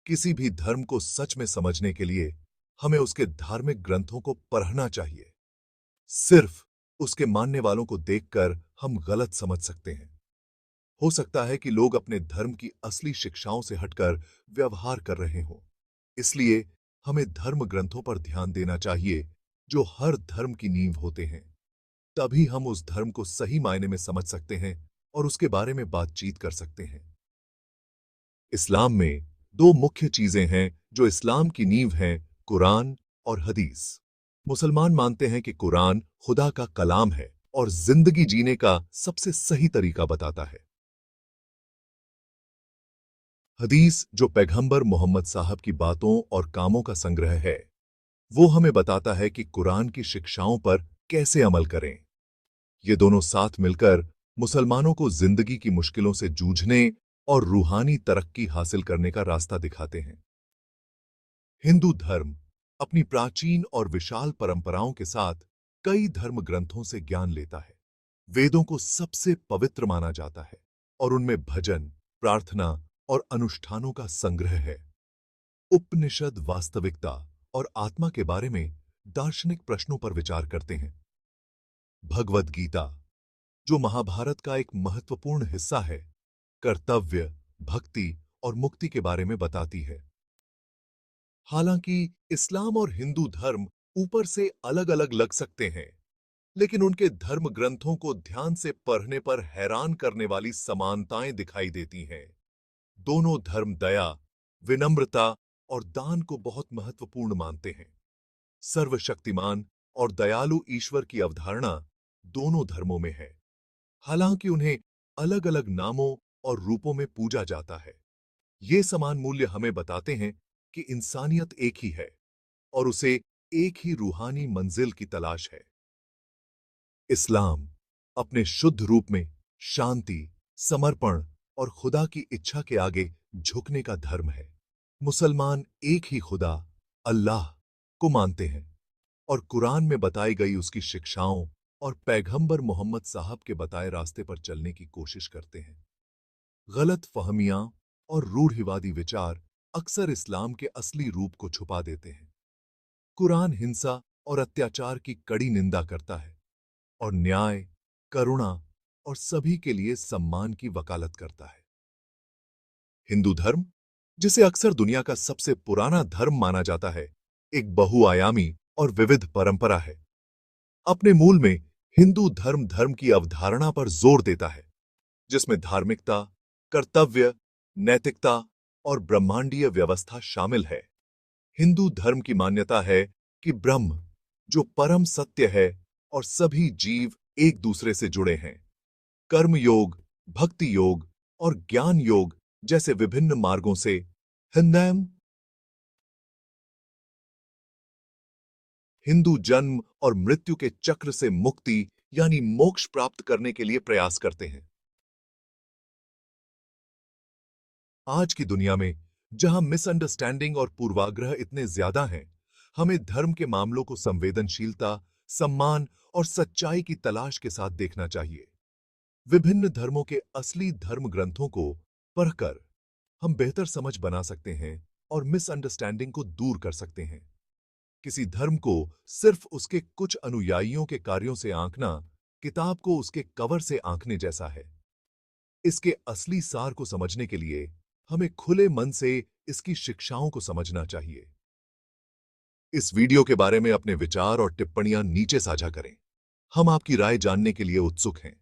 किसी भी धर्म को सच में समझने के लिए हमें उसके धार्मिक ग्रंथों को पढ़ना चाहिए। सिर्फ उसके मानने वालों को देखकर हम गलत समझ सकते हैं। हो सकता है कि लोग अपने धर्म की असली शिक्षाओं से हटकर व्यवहार कर रहे हों। इसलिए हमें धर्म ग्रंथों पर ध्यान देना चाहिए, जो हर धर्म की नींव होते हैं। तभी हम उस धर्म को सही मायने में समझ सकते हैं और उसके बारे में बातचीत कर सकते हैं। इस्लाम में दो मुख्य चीजें हैं जो इस्लाम की नींव हैं, कुरान और हदीस। मुसलमान मानते हैं कि कुरान खुदा का कलाम है और जिंदगी जीने का सबसे सही तरीका बताता है। हदीस, जो पैगंबर मोहम्मद साहब की बातों और कामों का संग्रह है, वो हमें बताता है कि कुरान की शिक्षाओं पर कैसे अमल करें। ये दोनों साथ मिलकर मुसलमानों को जिंदगी की मुश्किलों से जूझने और रूहानी तरक्की हासिल करने का रास्ता दिखाते हैं। हिंदू धर्म अपनी प्राचीन और विशाल परंपराओं के साथ कई धर्म ग्रंथों से ज्ञान लेता है। वेदों को सबसे पवित्र माना जाता है और उनमें भजन, प्रार्थना और अनुष्ठानों का संग्रह है। उपनिषद वास्तविकता और आत्मा के बारे में दार्शनिक प्रश्नों पर विचार करते हैं। भगवद गीता, जो महाभारत का एक महत्वपूर्ण हिस्सा है, कर्तव्य, भक्ति और मुक्ति के बारे में बताती है। हालांकि इस्लाम और हिंदू धर्म ऊपर से अलग-अलग लग सकते हैं, लेकिन उनके धर्म ग्रंथों को ध्यान से पढ़ने पर हैरान करने वाली समानताएं दिखाई देती हैं। दोनों धर्म दया, विनम्रता और दान को बहुत महत्वपूर्ण मानते हैं। सर्वशक्तिमान और दयालु ईश्वर की अवधारणा दोनों धर्मों में है, हालांकि उन्हें अलग-अलग नामों और रूपों में पूजा जाता है। ये समान मूल्य हमें बताते हैं कि इंसानियत एक ही है और उसे एक ही रूहानी मंजिल की तलाश है। इस्लाम अपने शुद्ध रूप में शांति, समर्पण और खुदा की इच्छा के आगे झुकने का धर्म है। मुसलमान एक ही खुदा, अल्लाह, को मानते हैं और कुरान में बताई गई उसकी शिक्षाओं और पैगंबर मोहम्मद साहब के बताए रास्ते पर चलने की कोशिश करते हैं। गलत फहमियां और रूढ़िवादी विचार अक्सर इस्लाम के असली रूप को छुपा देते हैं। कुरान हिंसा और अत्याचार की कड़ी निंदा करता है और न्याय, करुणा और सभी के लिए सम्मान की वकालत करता है। हिंदू धर्म, जिसे अक्सर दुनिया का सबसे पुराना धर्म माना जाता है, एक बहुआयामी और विविध परंपरा है। अपने मूल में हिंदू धर्म धर्म की अवधारणा पर जोर देता है, जिसमें धार्मिकता, कर्तव्य, नैतिकता और ब्रह्मांडीय व्यवस्था शामिल है। हिंदू धर्म की मान्यता है कि ब्रह्म, जो परम सत्य है, और सभी जीव एक दूसरे से जुड़े हैं। कर्म योग, भक्ति योग और ज्ञान योग जैसे विभिन्न मार्गों से हिंदू जन्म और मृत्यु के चक्र से मुक्ति यानी मोक्ष प्राप्त करने के लिए प्रयास करते हैं। आज की दुनिया में जहां मिसअंडरस्टैंडिंग और पूर्वाग्रह इतने ज्यादा हैं, हमें धर्म के मामलों को संवेदनशीलता, सम्मान और सच्चाई की तलाश के साथ देखना चाहिए। विभिन्न धर्मों के असली धर्म ग्रंथों को पढ़कर हम बेहतर समझ बना सकते हैं और मिसअंडरस्टैंडिंग को दूर कर सकते हैं। किसी धर्म को सिर्फ उसके कुछ अनुयायियों के कार्यों से आंकना किताब को उसके कवर से आंकने जैसा है। इसके असली सार को समझने के लिए हमें खुले मन से इसकी शिक्षाओं को समझना चाहिए। इस वीडियो के बारे में अपने विचार और टिप्पणियां नीचे साझा करें। हम आपकी राय जानने के लिए उत्सुक हैं।